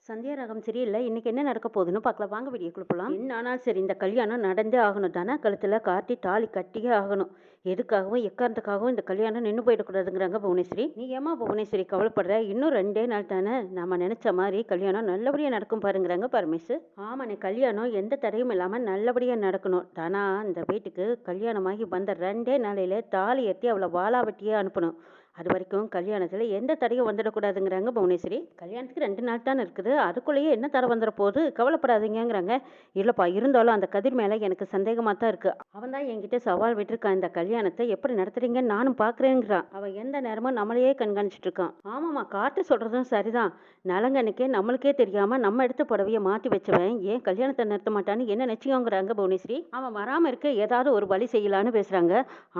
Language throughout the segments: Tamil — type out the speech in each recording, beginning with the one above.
சந்தியா ராகம் சரியில்ல. இன்னைக்கு என்ன நடக்க போகுதுன்னு பார்க்கலாம். வாங்க வீடியோக்குள்ள போலாம். என்ன ஆனாலும் சரி இந்த கல்யாணம் நடந்தே ஆகணும். தனா கழுத்துல கார்த்தி தாலி கட்டியே ஆகணும். எதுக்காகவும் எக்காரணத்துக்காகவும் இந்த கல்யாணம் நின்று போயிடக்கூடாதுங்கிறாங்க புவனேஸ்வரி. நீ ஏமா புவனேஸ்வரி கவலைப்படுற? இன்னும் 2 நாள் தானே, நம்ம நினைச்ச மாதிரி கல்யாணம் நல்லபடியா நடக்கும் பாருங்கிறாங்க பரமேசு. ஆமாண்ணே, கல்யாணம் எந்த தடையும் இல்லாம நல்லபடியா நடக்கணும். தானா இந்த வீட்டுக்கு கல்யாணமாகி வந்த 2 நாளையில தாலி ஏற்றி அவளை வாளா வெட்டியே அனுப்பணும். அது வரைக்கும் கல்யாணத்துல எந்த தடையும் வந்துடக்கூடாதுங்கிறாங்க புவனேஸ்வரி. கல்யாணத்துக்கு 2 நாள் தானே இருக்குது, அதுக்குள்ளேயே என்ன தடை வந்துட போகுது, கவலைப்படாதீங்கங்கிறாங்க. இல்லப்பா, இருந்தாலும் அந்த கதிர் மேல எனக்கு சந்தேகமா தான் இருக்கு. அவன் தான் என்கிட்ட சவால் விட்டுருக்கான், இந்த கல்யாணத்தை எப்படி நடத்துறீங்கன்னு நானும் பாக்குறேங்கிறான். அவன் எந்த நேரமும் நம்மளையே கண்காணிச்சுட்டு இருக்கான். ஆமாமா, காட்டு சொல்றதும் சரிதான். நலங்கன்னைக்கே நம்மளுக்கே தெரியாம நம்ம எடுத்த புடவைய மாத்தி வச்சவன் ஏன் கல்யாணத்தை நிறுத்த மாட்டான்னு என்ன நிச்சயங்கிறாங்க புவனேஸ்வரி. அவன் வராம இருக்க ஏதாவது ஒரு வழி செய்யலான்னு பேசுறாங்க.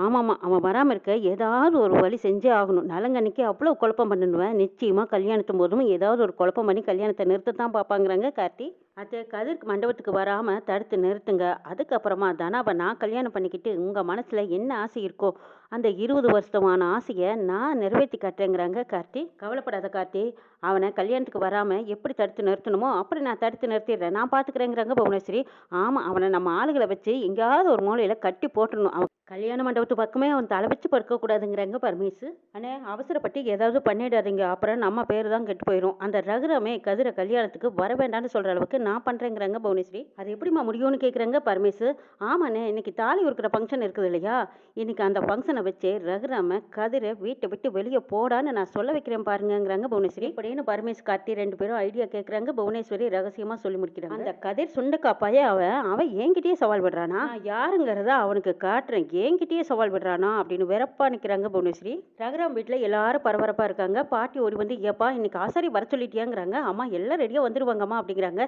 ஆமாமா, அவன் வராம இருக்க ஏதாவது ஒரு வழி செஞ்சே ஆகணும். நலங்கன்னைக்கு அவ்வளவு குழப்பம் பண்ணுவேன், நிச்சயமா கல்யாணத்தும் போதும் ஏதாவது ஒரு குழப்பம் பண்ணி கல்யாணத்தை நிறுத்தத்தான் பார்ப்பாங்கிறாங்க கார்த்தி. அது கதிர்க்கு மண்டபத்துக்கு வராம தடுத்து நிறுத்துங்க. அதுக்கப்புறமா தனாவை நான் கல்யாணம் பண்ணிக்கிட்டு உங்க மனசுல என்ன ஆசை இருக்கோ அந்த 20 வருஷமான ஆசையை நான் நிறைவேற்றி காட்டுறேங்கிறாங்க கார்த்தி. கவலைப்படாத கார்த்தி, அவனை கல்யாணத்துக்கு வராம எப்படி தடுத்து நிறுத்தணுமோ அப்படி நான் தடுத்து நிறுத்திடுறேன், நான் பாத்துக்கிறேங்கிறாங்க புவனேஸ்வரி. ஆமா, அவனை நம்ம ஆளுகளை வச்சு எங்கேயாவது ஒரு மூலையில கட்டி போட்டுடணும். அவன் கல்யாண மண்டபத்து பக்கமே அவன் தலை வச்சு படுக்க கூடாதுங்கிறாங்க பரமேசு. அண்ணே, அவசரப்பட்டு ஏதாவது பண்ணிடாதீங்க, அப்புறம் நம்ம பேர் தான் கெட்டு போயிடும். அந்த ரகுரமே கதிரை கல்யாணத்துக்கு வர வேண்டாம்னு சொல்ற அளவுக்கு நான் பண்றேங்கிறாங்க புவனேஸ்வரி. அது எப்படிமா முடியும்னு கேட்குறாங்க பரமேசு. ஆமாண்ணே, இன்னைக்கு தாலி உருக்கிற ஃபங்க்ஷன் இருக்குது இல்லையா, இன்னைக்கு அந்த ஃபங்க்ஷனை வச்சு ரகுராம கதிரை வீட்டை விட்டு வெளியே போடான்னு நான் சொல்ல வைக்கிறேன் பாருங்கிறாங்க புவனேஸ்வரி. அப்படின்னு பரமேசு கார்த்தி 2 பேரும் ஐடியா கேட்குறாங்க. புவனேஸ்வரி ரகசியமா சொல்லி முடிக்கிறாங்க. அந்த கதிர் சுண்டக்காப்பாயே அவன் என்கிட்டயே சவால் விடுறானா, யாருங்கிறத அவனுக்கு காட்டுறேன், என்கிட்டயே சவால் விடுறானா அப்படின்னு வெறப்பா நிற்கிறாங்க புவனேஸ்வரி. ரகுராம் வீட்டில் எல்லாரும் பரபரப்பா இருக்காங்க. பாட்டி ஓடி வந்து ஏப்பா இன்னைக்கு ஆசாரி வர சொல்லிட்டியாங்கிறாங்க. அம்மா எல்லாம் ரெடியாக வந்துருவாங்கம்மா அப்படிங்கிறாங்க.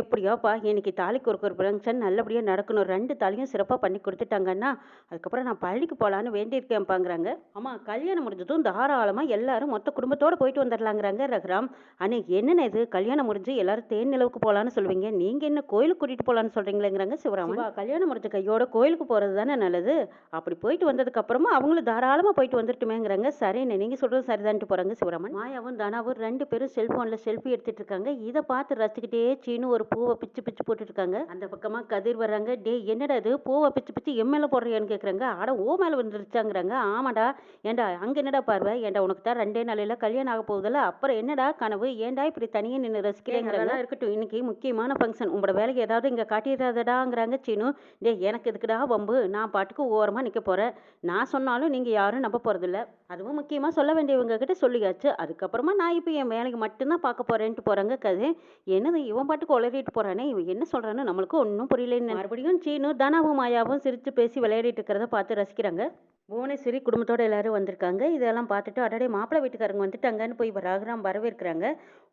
எப்படியோப்பா இன்னைக்கு தாலிக்கு ஒரு ஃபங்க்ஷன் நல்லபடியாக நடக்கணும், 2 தாலியும் சிறப்பாக பண்ணி கொடுத்துட்டாங்கன்னா அதுக்கப்புறம் நான் பள்ளிக்கு போகலான்னு வேண்டியிருக்கேன்ப்பாங்கிறாங்க. அம்மா கல்யாணம் முடிஞ்சதும் தாராளமாக எல்லாரும் மொத்த குடும்பத்தோடு போயிட்டு வந்துடலாங்கிறாங்க ரகுராம். அன்னைக்கு என்னென்ன இது, கல்யாணம் முடிஞ்சு எல்லாரும் தேன் நிலவுக்கு போகலான்னு சொல்லுவீங்க, நீங்க என்ன கோயிலுக்கு கூட்டிட்டு போகலான்னு சொல்றீங்களேங்கிறாங்க சிவராமன். கல்யாணம் முடிஞ்ச கையோட கோயிலுக்கு போறது தானே நல்லது, அப்படி போயிட்டு வந்ததுக்கு அப்புறமா அவங்களும் தாராளமா போயிட்டு வந்துட்டுமேங்கிறாங்க. சரின்னு நீங்க சொல்றது சரிதான்ட்டு போறாங்க சிவராமன். மாயாவும் தனாவும் 2 பேரும் செல்போன்ல செல்ஃபி எடுத்துட்டு இருக்காங்க. இதை பார்த்து ரசிச்சுக்கிட்டே சீனு ஒரு பூவை பிச்சு பிச்சு போட்டுட்டு இருக்காங்க. அந்த பக்கமா கதிர் வர்றாங்க. டே என்னடா இது, பூவை பிச்சு பிச்சு என் மேல போடுறியான்னு கேக்குறாங்க. அட ஓ மேல வந்துருச்சாங்கிறாங்க. ஆமாடா, ஏண்டா அங்க என்னடா பார்வை, ஏண்டா உனக்கு தான் 2 நாளையில கல்யாணம் ஆக போகுதுல்ல, அப்புறம் என்னடா கனவு, ஏண்டா இப்படி தனியே நின்று ரசிக்கிறேங்கிறாங்க. இருக்கட்டும், இன்னைக்கு முக்கியமான ஃபங்க்ஷன், உங்களோட வேலைக்கு ஏதாவது இங்க காட்டிடாதடாங்கிறாங்க சீனு. டே எனக்கு எதுக்குடா வம்பு, நான் பாட்டுக்கு ஓரமா நிக்க போறேன், நான் சொன்னாலும் நீங்க யாரும் நம்ப போறதில்ல, அதுவும் முக்கியமா சொல்ல வேண்டியவங்க கிட்ட சொல்லியாச்சு, அதுக்கப்புறமா நான் இப்போ என் வேலைக்கு மட்டும்தான் பார்க்க போறேன்ட்டு போறாங்க கதை. என்னது இவன் பாட்டுக்கு உளறிட்டு போறானே, இவன் என்ன சொல்றான்னு நம்மளுக்கு ஒன்றும் புரியலன்னு மறுபடியும் சீனு தனாவும் மாயாவும் சிரிச்சு பேசி விளையாடிட்டு இருக்கிறத பார்த்து ரசிக்கிறாங்க. புவனேஸ்வரி குடும்பத்தோட எல்லாரும் வந்திருக்காங்க. இதெல்லாம் பார்த்துட்டு அடடே மாப்பிள்ளை வீட்டுக்காரங்க வந்துட்டாங்கன்னு போய் ராகுராம் வரவேற்கிறாங்க.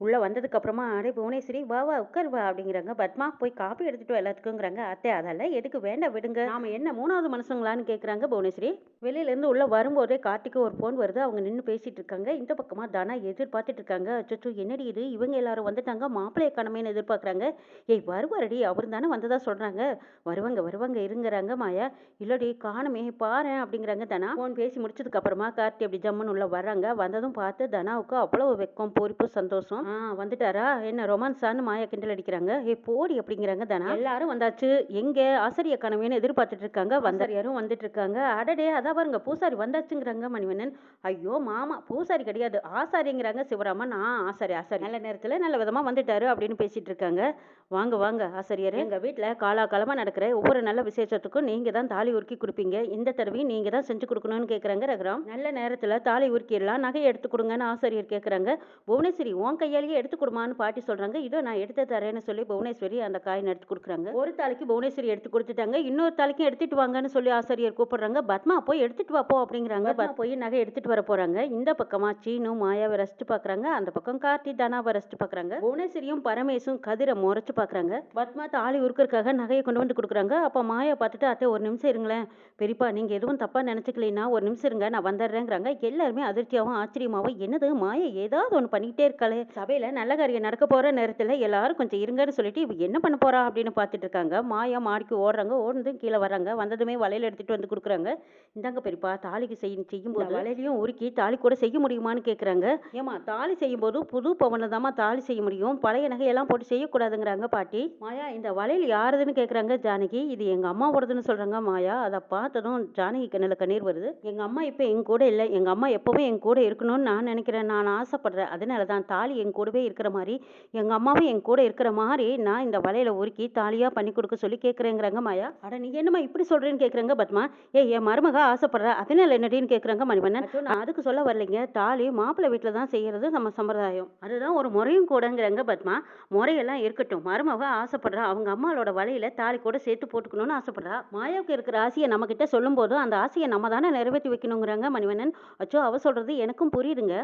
உள்ள வந்ததுக்கு அப்புறமா அடே புவனேஸ்வரி வா வா உட்கார் வா அப்படிங்கிறாங்க. பத்மா போய் காப்பி எடுத்துட்டு எல்லாத்துக்குங்கிறாங்க. அத்தை அதெல்லாம் எதுக்கு, வேண்டாம் விடுங்க, நாம என்ன 3வது மனுஷங்களான்னு கேட்குறாங்க புவனேஸ்வரி. வெளியில இருந்து உள்ள வரும்போதே கார்த்திக்கு ஒரு ஃபோன் வருது. அவங்க நின்று பேசிட்டு இருக்காங்க. இந்த பக்கமா தனா எதிர்பார்த்துட்டு இருக்காங்க. அச்சோ என்னடி இது, இவங்க எல்லாரும் வந்துட்டாங்க, மாப்பிள்ளைய காணமேன்னு எதிர்பார்க்குறாங்க. ஏய் வருவாரடி, அவர் தானே வந்ததா சொல்றாங்க, வருவாங்க வருவாங்க இருங்கிறாங்க மாயா. இல்லடி காணமே பாரு அப்படிங்கிறாங்க தனா. ஃபோன் பேசி முடிச்சதுக்கு அப்புறமா கார்த்தி அப்படி ஜம்முன்னு உள்ள வர்றாங்க. வந்ததும் பார்த்து தனாவுக்கு அவ்வளவு வெக்கம் பொறுப்பு சந்தோஷம். வந்துட்டாரா என்ன ரொமான்ஸான்னு மாயா கிண்டல் அடிக்கிறாங்க. ஏ போடி அப்படிங்கிறாங்க தனா. எல்லாரும் வந்தாச்சு, எங்க ஆசாரிய காணமேன்னு எதிர்பார்த்துட்டு இருக்காங்க. வந்தாரியாரும் வந்துட்டு இருக்காங்க. அடடே அதான் பாருங்க பூசாரி வந்தாச்சுங்கிறாங்க மணிவண்ணன். ஐயோ மாமா பூசாரி கிடையாது ஆசாரிங்கிறாங்க சிவராமன். ஆசாரி ஆசாரி நல்ல நேரத்துல நல்ல விதமா வந்துட்டாரு அப்படின்னு பேசிட்டு இருக்காங்க. வாங்க வாங்க ஆசாரியரே, எங்க வீட்டுல காலாகாலமா நடக்கிற ஒவ்வொரு நல்ல விசேஷத்துக்கும் நீங்க தான் தாலி உருக்கி கொடுப்பீங்க, இந்த தடவையும் நீங்க தான் செஞ்சு கொடுக்கணும்னு கேட்குறாங்க ரகுராம். நல்ல நேரத்தில் தாலி உருக்கிடலாம், நகையை எடுத்து கொடுங்கன்னு ஆசிரியர் கேட்குறாங்க. புவனேஸ்வரி உன் கையாலேயே எடுத்து கொடுமான்னு பாட்டி சொல்கிறாங்க. இதோ நான் எடுத்து தரேன்னு சொல்லி புவனேஸ்வரி அந்த காயின் எடுத்து கொடுக்குறாங்க. ஒரு தாலிக்கு புவனேஸ்வரி எடுத்து கொடுத்துட்டாங்க, இன்னொரு தாலிக்கும் எடுத்துட்டு வாங்கன்னு சொல்லி ஆசிரியர் கூப்பிடுறாங்க. பத்மா போய் எடுத்துட்டு வாப்போ அப்படிங்கிறாங்க. பத்மா போய் நகை எடுத்துட்டு வர போறாங்க. இந்த பக்கமா சீனு மாயாவை ரசிச்சு பார்க்குறாங்க. அந்த பக்கம் கார்த்தி தனாவை ரசிச்சு பார்க்குறாங்க. புவனேஸ்வரியும் பரமேசும் கதிரை முறைச்சு பார்க்குறாங்க. பத்மா தாலி உருக்கிறதுக்காக நகையை கொண்டு வந்து கொடுக்குறாங்க. அப்போ மாயா பார்த்துட்டு அத்தை ஒரு நிமிஷம் இருங்களேன், பெரியப்பா நீங்க எதுவும் தப்பா நினைச்சு அனுப்பிச்சிக்கலைன்னா ஒரு நிமிஷம் இருங்க நான் வந்துடுறேங்கிறாங்க. எல்லாருமே அதிர்ச்சியாகவும் ஆச்சரியமாகவும் என்னது மாயா ஏதாவது ஒன்று பண்ணிக்கிட்டே இருக்காளே, சபையில் நல்ல காரியம் நடக்க போகிற நேரத்தில் எல்லாரும் கொஞ்சம் இருங்கன்னு சொல்லிட்டு இவ என்ன பண்ண போறா அப்படின்னு பார்த்துட்டு இருக்காங்க. மாயா மாடிக்கு ஓடுறாங்க, ஓடுனதும் கீழே வராங்க. வந்ததுமே வளையல் எடுத்துட்டு வந்து கொடுக்குறாங்க. இந்தாங்க பெரியப்பா, தாலிக்கு செய்யும்போது வளையலையும் உருக்கி தாலி கூட செய்ய முடியுமான்னு கேட்குறாங்க. ஏமா தாலி செய்யும்போது புது பவனில் தாம்மா தாலி செய்ய முடியும், பழைய நகையெல்லாம் போட்டு செய்யக்கூடாதுங்கிறாங்க பாட்டி. மாயா இந்த வளையல் யாருதுன்னு கேட்குறாங்க ஜானகி. இது எங்கள் அம்மாவோடதுன்னு சொல்கிறாங்க மாயா. அதை பார்த்ததும் ஜானகி கண்ணில் கண்ணீர் வருது. எங்கள் அம்மா இப்போ என் கூட இல்லை, எங்கள் அம்மா எப்போவும் என் கூட இருக்கணும்னு நான் நினைக்கிறேன், நான் ஆசைப்படுறேன். அதனால தான் தாலி என் கூடவே இருக்கிற மாதிரி, எங்கள் அம்மாவும் என் கூட இருக்கிற மாதிரி நான் இந்த வளையலை உருக்கி தாலியாக பண்ணி கொடுக்க சொல்லி கேட்குறேங்கிறாங்க மாயா. அட நீ என்னம்மா இப்படி சொல்கிறேன்னு கேட்குறாங்க பத்மா. என் மருமக ஆசைப்படுற அதனால என்னடின்னு கேட்குறாங்க மணிவண்ணன். நான் அதுக்கு சொல்ல வரலைங்க, தாலி மாப்பிள்ளை வீட்டில் தான் செய்கிறது நம்ம சம்பிரதாயம், அதுதான் ஒரு முறையும் கூடங்கிறாங்க பத்மா. முறையெல்லாம் இருக்கட்டும், மருமக ஆசைப்படுறா அவங்க அம்மாவோட வலையில தாலி கூட சேர்த்து போட்டுக்கணும்னு ஆசைப்படுறா. மாயாவுக்கு இருக்கிற ஆசையை நம்ம கிட்ட சொல்லும் போது அந்த ஆசையை நம்ம தானே நிறைவேற்றி வைக்கணுங்கிறாங்க மணிவண்ணன். அச்சோ அவ சொல்றது எனக்கும் புரியுதுங்க.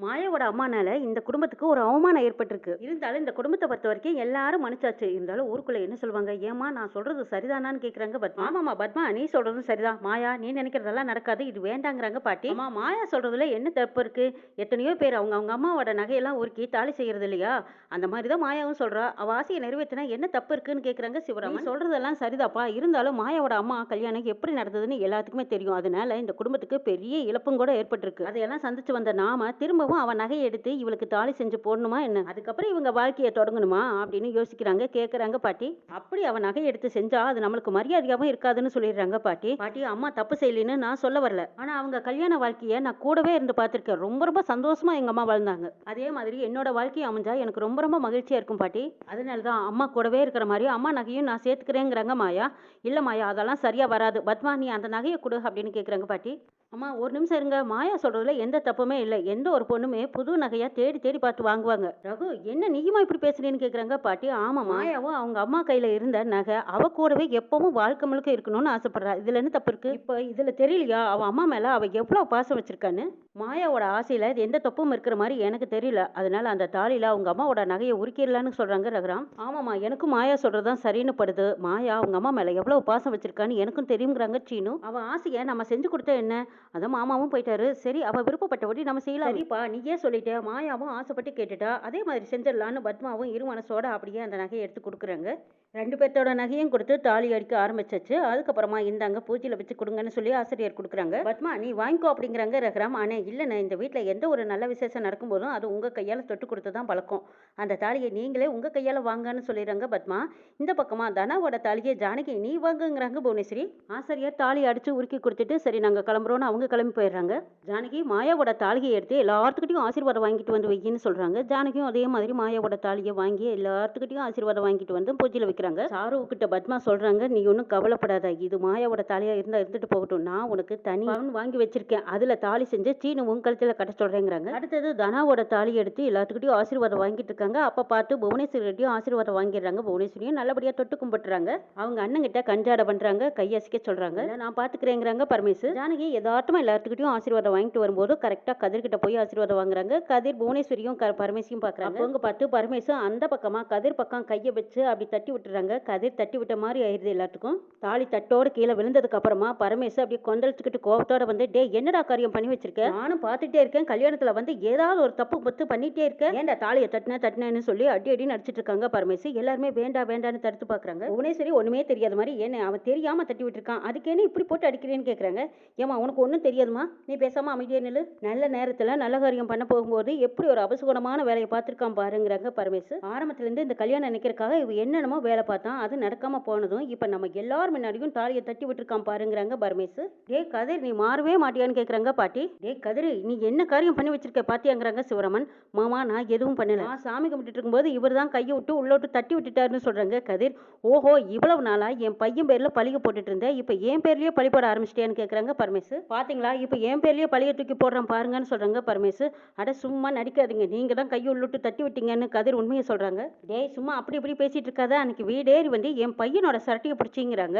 மாயாவோட அம்மானால இந்த குடும்பத்துக்கு ஒரு அவமானம் ஏற்பட்டிருக்கு. இருந்தாலும் இந்த குடும்பத்தை பொறுத்த வரைக்கும் எல்லாரும் மன்னிச்சாச்சு. இருந்தாலும் ஊருக்குள்ள என்ன சொல்லுவாங்க, ஏமா நான் சொல்றது சரிதானான்னு கேட்குறாங்க பத்மா. ஆமாமா பத்மா, நீ சொல்றதும் சரிதான். மாயா நீ நினைக்கிறதெல்லாம் நடக்காது, இது வேண்டாங்கிறாங்க பாட்டி. அம்மா மாயா சொல்றதுல என்ன தப்பு இருக்கு? எத்தனையோ பேர் அவங்க அவங்க அம்மாவோட நகையெல்லாம் உருக்கி தாலி செய்யறது இல்லையா? அந்த மாதிரி தான் மாயாவும் சொல்றா. அவ ஆசையை நிறைவேற்றினா என்ன தப்பு இருக்குன்னு கேட்குறாங்க சிவராமன். சொல்றதெல்லாம் சரிதாப்பா, இருந்தாலும் மாயாவோட அம்மா கல்யாணம் எப்படி நடந்ததுன்னு எல்லாத்துக்குமே தெரியும். அதனால இந்த குடும்பத்துக்கு பெரிய இழப்பும் கூட ஏற்பட்டிருக்கு. அதையெல்லாம் சந்திச்சு வந்த நாம திரும்ப அவன் நகையை எடுத்து இவளுக்கு தாலி செஞ்சு போடணுமா என்ன, அதுக்கப்புறம் இவங்க வாழ்க்கையை தொடங்கணுமா அப்படின்னு யோசிக்கிறாங்க. கேட்குறாங்க பாட்டி. அப்படி அவன் நகையை எடுத்து செஞ்சா அது நம்மளுக்கு மரியாதையாகவும் இருக்காதுன்னு சொல்லிடுறாங்க பாட்டி. பாட்டி அம்மா தப்பு செய்யலன்னு நான் சொல்ல வரல, ஆனா அவங்க கல்யாண வாழ்க்கையை நான் கூடவே இருந்து பார்த்துருக்கேன். ரொம்ப ரொம்ப சந்தோஷமா எங்க அம்மா வாழ்ந்தாங்க. அதே மாதிரி என்னோட வாழ்க்கையை அமைஞ்சா எனக்கு ரொம்ப ரொம்ப மகிழ்ச்சியா இருக்கும் பாட்டி. அதனால தான் அம்மா கூடவே இருக்கிற மாதிரி அம்மா நகையும் நான் சேர்த்துக்கிறேங்கிறாங்க மாயா. இல்ல மாயா அதெல்லாம் சரியா வராது, பத்மா நீ அந்த நகையை கொடு அப்படின்னு கேட்குறாங்க பாட்டி. அம்மா ஒரு நிமிஷம் இருங்க, மாயா சொல்றதுல எந்த தப்புமே இல்லை. எந்த ஒரு பொண்ணுமே புது நகையா தேடி தேடி பார்த்து வாங்குவாங்க. ரகு என்ன நீயுமா இப்படி பேசுறேன்னு கேட்குறாங்க பாட்டி. ஆமா மாயாவும் அவங்க அம்மா கையில இருந்த நகை அவ கூடவே எப்பவும் வாழ்க்கை முழுக்க இருக்கணும்னு ஆசைப்படுறா. இதுல என்ன தப்பு இருக்கு? இப்ப இதுல தெரியலையா அவ அம்மா மேல அவ எவ்வளவு பாசம் வச்சிருக்கான்னு? மாயாவோட ஆசையில எந்த தப்பும் இருக்கிற மாதிரி எனக்கு தெரியல. அதனால அந்த தாலியில அவங்க அம்மாவோட நகையை உரிக்கிடலான்னு சொல்றாங்க ரகுராம். ஆமாமா எனக்கும் மாயா சொல்றதுதான் சரின்னு படுது. மாயா அவங்க அம்மா மேல எவ்வளவு பாசம் வச்சிருக்கான்னு எனக்கும் தெரியுங்கிறாங்க சீனு. அவ ஆசையை நம்ம செஞ்சு கொடுத்தா என்ன, அதான் மாமாவும் போயிட்டாரு, சரி அவ விருப்பப்பட்டபடி நம்ம செய்யலாம். சரிப்பா நீயே சொல்லிட்ட, மாயாவும் ஆசைப்பட்டு கேட்டுட்டா, அதே மாதிரி செஞ்சிடலான்னு பத்மாவும் இரு மனசோட அப்படியே அந்த நகையை எடுத்து கொடுக்குறாங்க. ரெண்டு பேர்த்தோட நகையும் கொடுத்து தாலி அடிக்க ஆரம்பிச்சாச்சு. அதுக்கப்புறமா இந்தாங்க பூஜையில வச்சு கொடுங்கன்னு சொல்லி ஆசிரியர் கொடுக்குறாங்க. பத்மா நீ வாங்கிக்கோ அப்படிங்கிறாங்க ரகுராம். ஆனா இல்லைண்ணே, இந்த வீட்டில் எந்த ஒரு நல்ல விசேஷம் நடக்கும்போதும் அது உங்க கையால் தொட்டு கொடுத்து தான் பழக்கம். அந்த தாலியை நீங்களே உங்க கையால் வாங்கன்னு சொல்லிடுறாங்க பத்மா. இந்த பக்கமா தனாவோட தாலியை ஜானகி நீ வாங்குங்கிறாங்க புவனேஸ்வரி. ஆசிரியர் தாலி அடிச்சு உருக்கி கொடுத்துட்டு சரி நாங்கள் கிளம்புறோன்னு அவங்க கிளம்பி போயிடுறாங்க. ஜானகி மாயாவோட தாலியை எடுத்து எல்லாத்துக்கிட்டையும் ஆசீர்வாதம் வாங்கிட்டு வந்து வைக்கின்னு சொல்றாங்க. ஜானகியும் அதே மாதிரி மாயாவோட தாலியை வாங்கி எல்லாத்துக்கிட்டையும் ஆசீர்வாதம் வாங்கிட்டு வந்து பூஜையில் வைக்கிறாங்க. சாரு கிட்ட பத்மா சொல்றாங்க, நீ ஒன்றும் கவலைப்படாத, இது மாயாவோட தாலியா இருந்தா இருந்துட்டு போகட்டும், நான் உனக்கு தனி பவுன் வாங்கி வச்சிருக்கேன், அதுல தாலி செஞ்சு சீனு உன் கழுத்துல கட்ட சொல்றேங்கிறாங்க. அடுத்தது தனாவோட தாலி எடுத்து எல்லாத்துக்கிட்டையும் ஆசீர்வாதம் வாங்கிட்டு இருக்காங்க. அப்ப பார்த்து புவனேஸ்வரி ரெட்டியும் ஆசீர்வாதம் வாங்கிடுறாங்க. புவனேஸ்வரியும் நல்லபடியா தொட்டு கும்பிட்டுறாங்க. அவங்க அண்ணன் கிட்ட கஞ்சாட பண்றாங்க, கையசிக்க சொல்றாங்க. நான் பாத்துக்கிறேங்கிறாங்க பரமேசு. ஜானகி யதார்த்தமா எல்லாத்துக்கிட்டையும் ஆசீர்வாதம் வாங்கிட்டு வரும்போது கரெக்டா கதிர் கிட்ட போய் ஆசீர்வாதம் வாங்குறாங்க. கதிர் புவனேஸ்வரியும் பரமேசியும் பாக்குறாங்க. அவங்க பார்த்து பரமேசு அந்த பக்கமா கதிர் பக்கம் கையை வச்சு அப்படி தட்டி விட்டுறாங்க. கதிர் தட்டி விட்ட மாதிரி ஆயிடுது எல்லாத்துக்கும். தாலி தட்டோட கீழே விழுந்ததுக்கு அப்புறமா பரமேசு அப்படியே கொந்தளிச்சுக்கிட்டு கோபத்தோட வந்து, டே என்னடா காரியம் பண்ணி வச்சிருக்கேன், நானும் பார்த்துட்டே இருக்கேன், கல்யாணத்துல வந்து ஏதாவது ஒரு தப்பு பத்து பண்ணிட்டே இருக்கேன், ஏன்டா தாலியை தட்டினேன்னு சொல்லி அடி அடி நடிச்சிட்டு இருக்காங்க பரமேசு. எல்லாருமே வேண்டான்னு தடுத்து பாக்குறாங்க. புவனேஸ்வரி ஒண்ணுமே தெரியாத மாதிரி, என்ன அவன் தெரியாம தட்டி விட்டுருக்கான், அதுக்கு என்ன இப்படி போட்டு அடிக்கிறேன்னு கேக்குறாங்க. ஏமா உனக்கு ஒன்றும் தெரியாதுமா, நீ பேசாம அமைதியா நில்லு, நல்ல நேரத்துல நல்ல காரியம் பண்ண போகும்போது எப்படி ஒரு அபசுகுணமான வேலையை பார்த்துருக்கான் பாருங்கிறாங்க பரமேசு. ஆரம்பத்துல இருந்து இந்த கல்யாணம் நினைக்கிறக்காக இவ என்னென்னமோ வேலை பார்த்தான், அது நடக்காம போனதும் இப்ப நம்ம எல்லாரும் முன்னாடியும் தாலியை தட்டி விட்டுருக்கான் பாருங்கிறாங்க பரமேசு. டே கதிர் நீ மாறவே மாட்டியான்னு கேக்குறாங்க பாட்டி. டே கதிர் நீ என்ன காரியம் பண்ணி வச்சிருக்க பாத்தியாங்கிறாங்க சிவராமன். மாமா நான் எதுவும் பண்ணல, நான் சாமி கும்பிட்டு இருக்கும்போது இவர் தான் கையை விட்டு உள்ளோட்டு தட்டி விட்டுட்டாருன்னு சொல்றாங்க கதிர். ஓஹோ இவ்வளவு நாளா என் பையன் பேர்ல பழிக போட்டுட்டு இருந்தேன், இப்ப என் பேர்லயே பழி போட ஆரம்பிச்சிட்டேன்னு கேக்குறாங்க பரமேசு. பாத்தீங்களா இப்ப என் பேர்லயே பழிய தூக்கி போடுறான் பாருங்கன்னு சொல்றாங்க பரமேசு. அட சும்மா நடிக்காதீங்க, நீங்க தான் கையை உள்ளோட்டு தட்டி விட்டீங்கன்னு கதிர் உண்மையை சொல்றாங்க. டே சும்மா அப்படி இப்படி பேசிட்டு இருக்காத, அன்னைக்கு வீடேறி வந்து என் பையனோட சட்டையை பிடிச்சிங்கிறாங்க.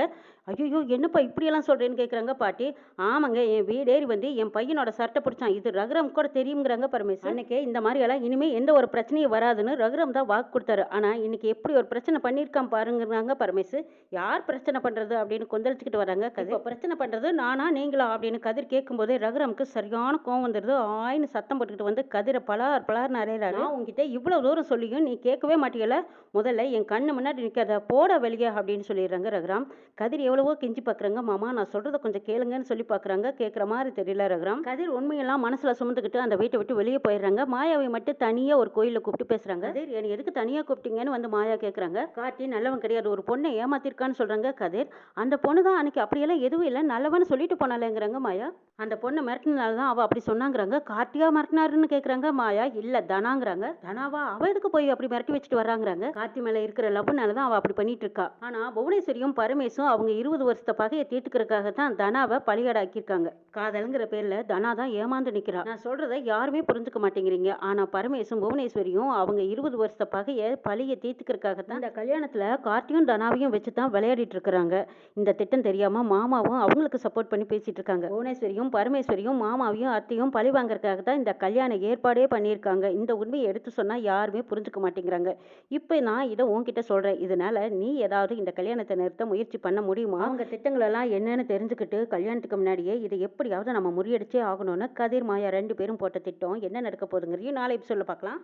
ஐயோ, என்னப்பா இப்படியெல்லாம் சொல்றேன்னு கேட்குறாங்க பாட்டி. ஆமாங்க, என் வீடேறி வந்து என் பையனோட சட்டை பிடிச்சான். இது ரகுராம் கூட தெரியுங்கிறாங்க பரமேசு. அன்னைக்கே இந்த மாதிரி எல்லாம் இனிமே எந்த ஒரு பிரச்சனையும் வராதுன்னு ரகுராம் தான் வாக்கு கொடுத்தாரு. ஆனா இன்னைக்கு எப்படி ஒரு பிரச்சனை பண்ணியிருக்கான் பாருங்கிறாங்க பரமேசு. யார் பிரச்சனை பண்றது அப்படின்னு கொந்தளிச்சுக்கிட்டு வராங்க கதிர். இப்போ பிரச்சனை பண்றது நானா நீங்களா அப்படின்னு கதிர் கேட்கும்போதே ரகுராமுக்கு சரியான கோவம் வந்துடுது. ஆயின்னு சத்தம் போட்டுக்கிட்டு வந்து கதிரை பலார் பலார்னு அறையிறாரு. நான் உங்ககிட்ட இவ்வளவு தூரம் சொல்லியும் நீ கேட்கவே மாட்டீங்கல்ல, முதல்ல என் கண்ணு முன்னாடி நிற்காத, போட வெளியே அப்படின்னு சொல்லிடுறாங்க ரகுராம். கதிர் எவ்வளவோ கெஞ்சி பார்க்குறாங்க, மாமா நான் சொல்றத கொஞ்சம் கேளுங்கன்னு சொல்லி பார்க்குறாங்க. கேட்குற மாதிரி தெரியல ரகுராம். கதிர் உண்மையெல்லாம் மனசுல சுமந்துக்கிட்டு அந்த வீட்டை விட்டு வெளியே போயிடுறாங்க. மாயாவை மட்டும் தனியா ஒரு கோயிலில் கூப்பிட்டு பேசுறாங்க. கதிர் என்னை எதுக்கு தனியா கூப்பிட்டீங்கன்னு வந்து மாயா கேட்குறாங்க. கார்த்தி நல்லவன் கிடையாது, ஒரு பொண்ணை ஏமாத்திருக்கான்னு சொல்றாங்க கதிர். அந்த பொண்ணு தான் அன்னைக்கு அப்படியெல்லாம் எதுவும் இல்லை, நல்லவன்னு சொல்லிட்டு போனாலேங்கிறாங்க மாயா. அந்த பொண்ணை மிரட்டினால தான் அவள் அப்படி சொன்னாங்கிறாங்க. கார்த்தியா மிரட்டினாருன்னு கேட்குறாங்க மாயா. இல்லை தனாங்கிறாங்க. தனாவா? அவள் எதுக்கு போய் அப்படி மிரட்டி வச்சுட்டு வராங்கிறாங்க. கார்த்தி மேலே இருக்கிற லவ்னால தான் அவள் அப்படி பண்ணிட்டு இருக்கா. ஆனால் புவனேஸ்வரியும் பரமேசும் அவங்க 20 வருஷத்தை பகையை தீர்த்துக்கிறதுக்காக தான் தனாவை பலியாடாக்கியிருக்காங்க. காதலுங்கிற பேரில் தனா தான் ஏமாந்து நிற்கிறா. நான் சொல்கிறத யாருமே புரிஞ்சுக்க மாட்டேங்கிறீங்க. ஆனால் பரமேசும் புவனேஸ்வரியும் அவங்க 20 வருஷத்தை பகையை பழியை தீர்த்துக்கிறதுக்காக தான் இந்த கல்யாணத்தில் கார்த்தியும் தனாவையும் வச்சு தான் விளையாடிட்டு இருக்கிறாங்க. இந்த திட்டம் தெரியாமல் மாமாவும் அவங்களுக்கு சப்போர்ட் பண்ணி பேசிட்டு இருக்காங்க. புவனேஸ்வரியும் பரமேஸ்வரியும் மாமாவையும் அத்தையும் பழி வாங்கறதுக்காக தான் இந்த கல்யாண ஏற்பாடே பண்ணியிருக்காங்க. இந்த உண்மையை எடுத்து சொன்னால் யாருமே புரிஞ்சுக்க மாட்டேங்கிறாங்க. இப்போ நான் இதை உன்கிட்ட சொல்கிறேன். இதனால நீ ஏதாவது இந்த கல்யாணத்தை நிறுத்த முயற்சி பண்ண முடியுமா? அவங்க திட்டங்கள் எல்லாம் என்னன்னு தெரிஞ்சுக்கிட்டு கல்யாணத்துக்கு முன்னாடியே இதை எப்படியாவது நம்ம முறியடிச்சே ஆகணும்னு கதிர் மாயா 2 பேரும் போட்ட திட்டம் என்ன நடக்க போகுதுங்கிறதையும் நாளை எபிசோட்ல பார்க்கலாம்.